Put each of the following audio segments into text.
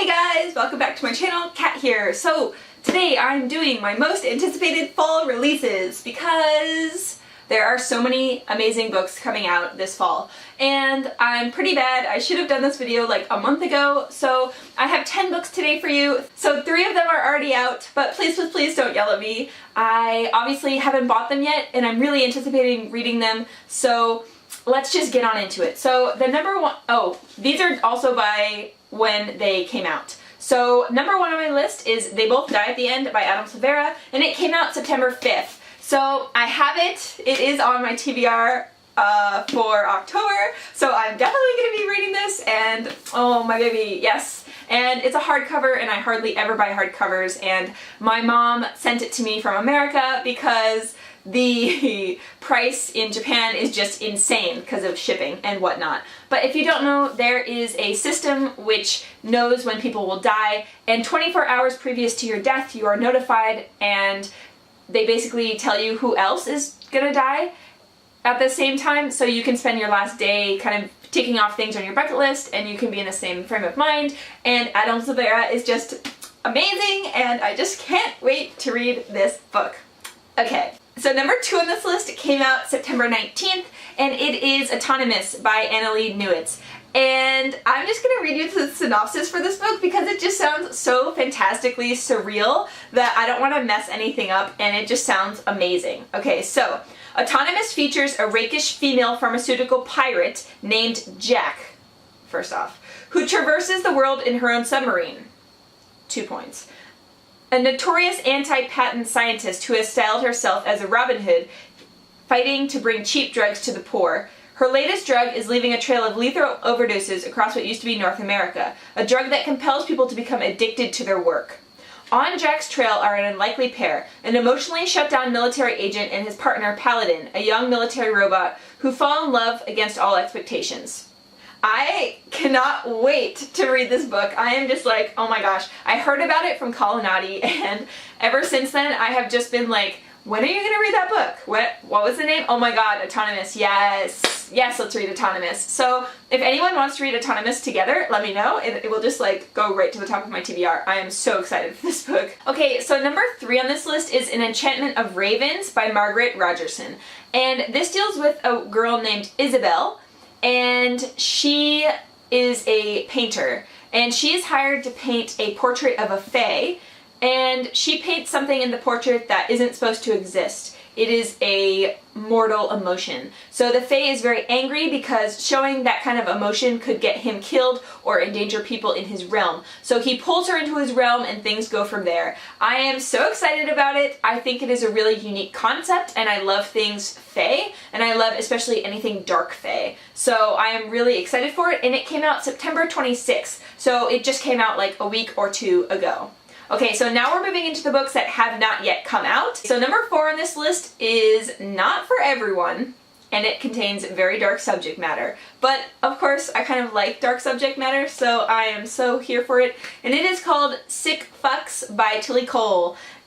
Hey guys, welcome back to my channel, Kat here. So today I'm doing my most anticipated fall releases because there are so many amazing books coming out this fall and I'm pretty bad. I should have done this video like a month ago. So I have 10 books today for you. So 3 of them are already out, but please don't yell at me. I obviously haven't bought them yet and I'm really anticipating reading them. So let's just get on into it. So the number one, these are also by when they came out. So number 1 on my list is They Both Die at the End by Silvera, and it came out September 5th. So I have it. It is on my TBR for October, so I'm definitely going to be reading this, and oh my baby, yes. And it's a hardcover, and I hardly ever buy hardcovers, and my mom sent it to me from America because the price in Japan is just insane because of shipping and whatnot. But if you don't know, there is a system which knows when people will die, and 24 hours previous to your death you are notified, and they basically tell you who else is gonna die at the same time, so you can spend your last day kind of ticking off things on your bucket list and you can be in the same frame of mind. And Silvera is just amazing and I just can't wait to read this book. Okay. So number 2 on this list came out September 19th, and it is Autonomous by Annalee Newitz. And I'm just going to read you the synopsis for this book because it just sounds so fantastically surreal that I don't want to mess anything up, and it just sounds amazing. Okay, so Autonomous features a rakish female pharmaceutical pirate named Jack, first off, who traverses the world in her own submarine. 2 points. A notorious anti-patent scientist who has styled herself as a Robin Hood, fighting to bring cheap drugs to the poor. Her latest drug is leaving a trail of lethal overdoses across what used to be North America, a drug that compels people to become addicted to their work. On Jack's trail are an unlikely pair, an emotionally shut-down military agent and his partner Paladin, a young military robot who fall in love against all expectations. I cannot wait to read this book. I am just like, oh my gosh. I heard about it from Collinati, and ever since then I have just been like, when are you going to read that book? What was the name? Oh my god, Autonomous. Yes. Yes, let's read Autonomous. So if anyone wants to read Autonomous together, let me know. It will just like go right to the top of my TBR. I am so excited for this book. Okay, so number 3 on this list is An Enchantment of Ravens by Margaret Rogerson. And this deals with a girl named Isabel, and she is a painter, and she is hired to paint a portrait of a fae, and she paints something in the portrait that isn't supposed to exist. It is a mortal emotion. So the fae is very angry because showing that kind of emotion could get him killed or endanger people in his realm. So he pulls her into his realm and things go from there. I am so excited about it. I think it is a really unique concept and I love things fae, and I love especially anything dark fae. So I am really excited for it, and it came out September 26th. So it just came out like a week or 2 ago. Okay, so now we're moving into the books that have not yet come out. So number 4 on this list is not for everyone, and it contains very dark subject matter. But of course, I kind of like dark subject matter, so I am so here for it. And it is called Sick Fucks by Tillie.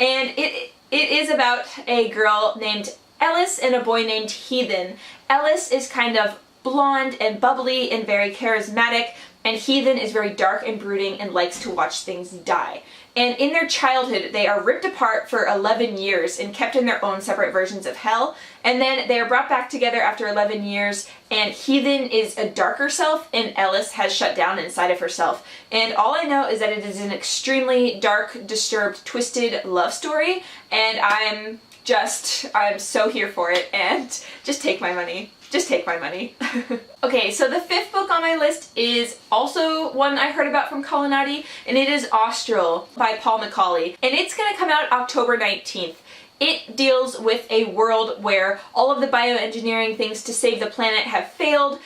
And it is about a girl named Ellis and a boy named Heathen. Ellis is kind of blonde and bubbly and very charismatic, and Heathen is very dark and brooding and likes to watch things die. And in their childhood, they are ripped apart for 11 years and kept in their own separate versions of hell. And then they are brought back together after 11 years, and Heathen is a darker self, and Ellis has shut down inside of herself. And all I know is that it is an extremely dark, disturbed, twisted love story, and I'm so here for it, and just take my money. Just take my money. Okay, so the 5th book on my list is also one I heard about from Collinati, and it is Austral by McAuley, and it's going to come out October 19th. It deals with a world where all of the bioengineering things to save the planet have failed.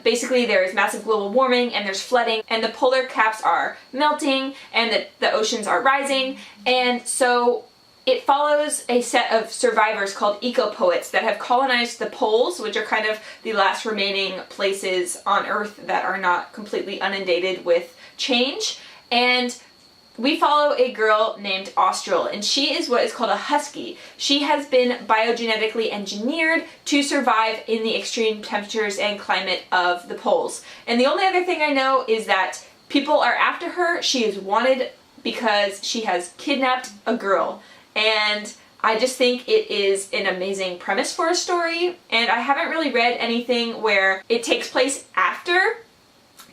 Basically there is massive global warming and there's flooding and the polar caps are melting and the oceans are rising, and so it follows a set of survivors called eco-poets that have colonized the poles, which are kind of the last remaining places on Earth that are not completely inundated with change. And we follow a girl named Austral, and she is what is called a husky. She has been biogenetically engineered to survive in the extreme temperatures and climate of the poles. And the only other thing I know is that People are after her. She is wanted because she has kidnapped a girl. And I just think it is an amazing premise for a story. And I haven't really read anything where it takes place after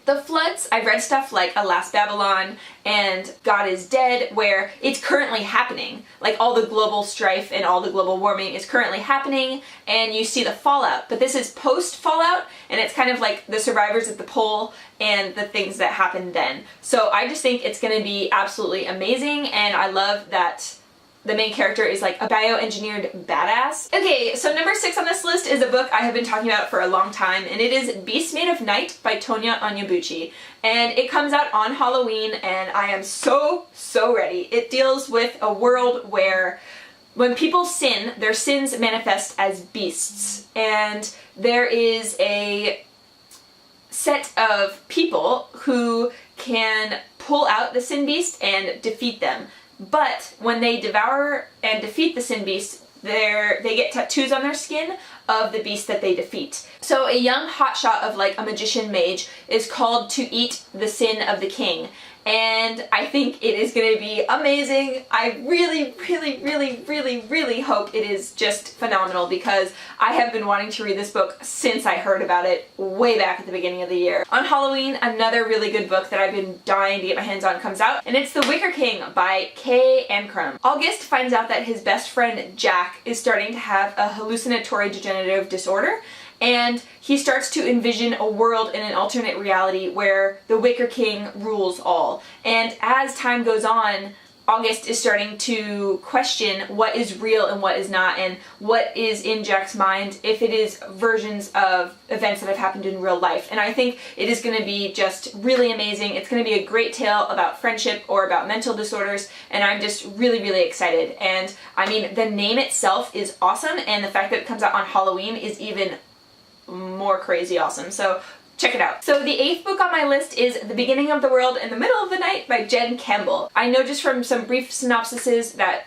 the floods. I've read stuff like Alas Babylon and God is Dead, where it's currently happening. Like all the global strife and all the global warming is currently happening, and you see the fallout. But this is post-fallout, and it's kind of like the survivors at the pole and the things that happened then. So I just think it's going to be absolutely amazing, and I love that the main character is like a bioengineered badass. Okay, so number 6 on this list is a book I have been talking about for a long time, and it is Beasts Made of Night by Tonya Onyebuchi. And it comes out on Halloween, and I am so ready. It deals with a world where when people sin, their sins manifest as beasts. And there is a set of people who can pull out the sin beast and defeat them. But when they devour and defeat the sin beast, they get tattoos on their skin of the beast that they defeat. So a young hotshot of like a magician mage is called to eat the sin of the king. And I think it is going to be amazing. I really hope it is just phenomenal, because I have been wanting to read this book since I heard about it way back at the beginning of the year. On Halloween, another really good book that I've been dying to get my hands on comes out, and it's The Wicker King by Ancrum. August finds out that his best friend Jack is starting to have a hallucinatory degenerative disorder, and he starts to envision a world in an alternate reality where the Wicker King rules all. And as time goes on, August is starting to question what is real and what is not, and what is in Jack's mind, if it is versions of events that have happened in real life. And I think it is going to be just really amazing. It's going to be a great tale about friendship or about mental disorders, and I'm just really excited. And I mean, the name itself is awesome, and the fact that it comes out on Halloween is even more crazy awesome. So check it out. So the 8th book on my list is The Beginning of the World in the Middle of the Night by Jen Campbell. I know just from some brief synopsises that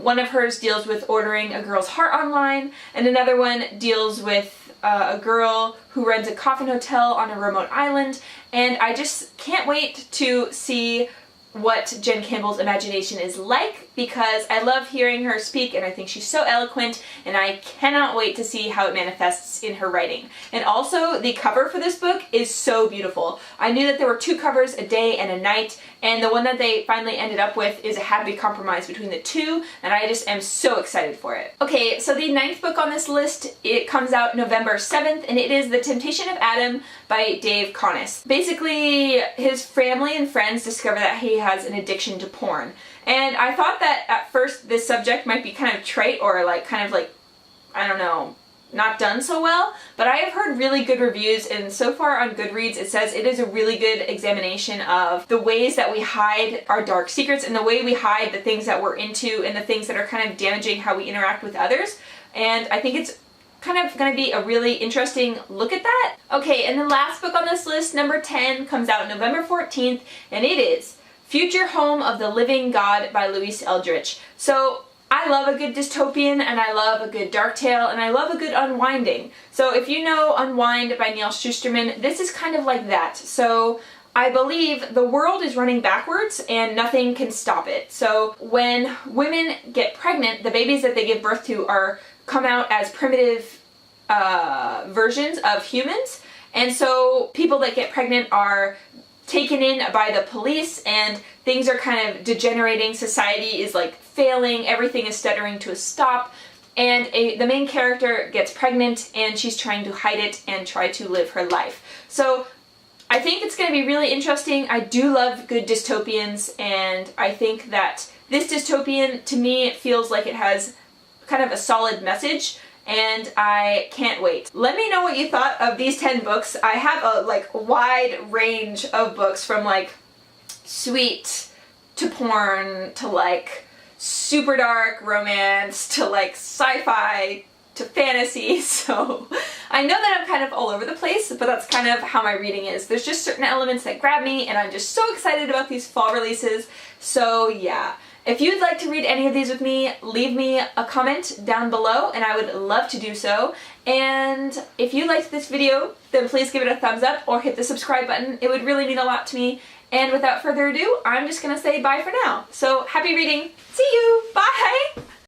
one of hers deals with ordering a girl's heart online, and another one deals with a girl who runs a coffin hotel on a remote island, and I just can't wait to see what Jen Campbell's imagination is like, because I love hearing her speak, and I think she's so eloquent, and I cannot wait to see how it manifests in her writing. And also, the cover for this book is so beautiful. I knew that there were 2 covers, a day and a night, and the one that they finally ended up with is a happy compromise between the 2, and I just am so excited for it. Okay, so the 9th book on this list, it comes out November 7th, and it is The Temptation of Adam by Dave Connis. Basically, his family and friends discover that he has an addiction to porn. And I thought that at first this subject might be kind of trite, or kind of like, I don't know, not done so well, but I have heard really good reviews, and so far on Goodreads it says it is a really good examination of the ways that we hide our dark secrets, and the way we hide the things that we're into, and the things that are kind of damaging how we interact with others. And I think it's kind of going to be a really interesting look at that. Okay, and the last book on this list, number 10, comes out November 14th, and it is Future Home of the Living God by Louise Erdrich. So I love a good dystopian, and I love a good dark tale, and I love a good unwinding. So if you know Unwind by Neil Shusterman, this is kind of like that. So I believe the world is running backwards and nothing can stop it. So when women get pregnant, the babies that they give birth to come out as primitive versions of humans. And so people that get pregnant are taken in by the police, and things are kind of degenerating. Society is like failing, everything is stuttering to a stop, and the main character gets pregnant, and she's trying to hide it and try to live her life. So I think it's going to be really interesting. I do love good dystopians, and I think that this dystopian, to me, it feels like it has kind of a solid message, and I can't wait. Let me know what you thought of these 10 books. I have a wide range of books, from sweet to porn to super dark romance to sci-fi to fantasy. So I know that I'm kind of all over the place, but that's kind of how my reading is. There's just certain elements that grab me, and I'm just so excited about these fall releases. So yeah. If you'd like to read any of these with me, leave me a comment down below, and I would love to do so. And if you liked this video, then please give it a thumbs up or hit the subscribe button. It would really mean a lot to me. And without further ado, I'm just gonna say bye for now. So happy reading. See you. Bye.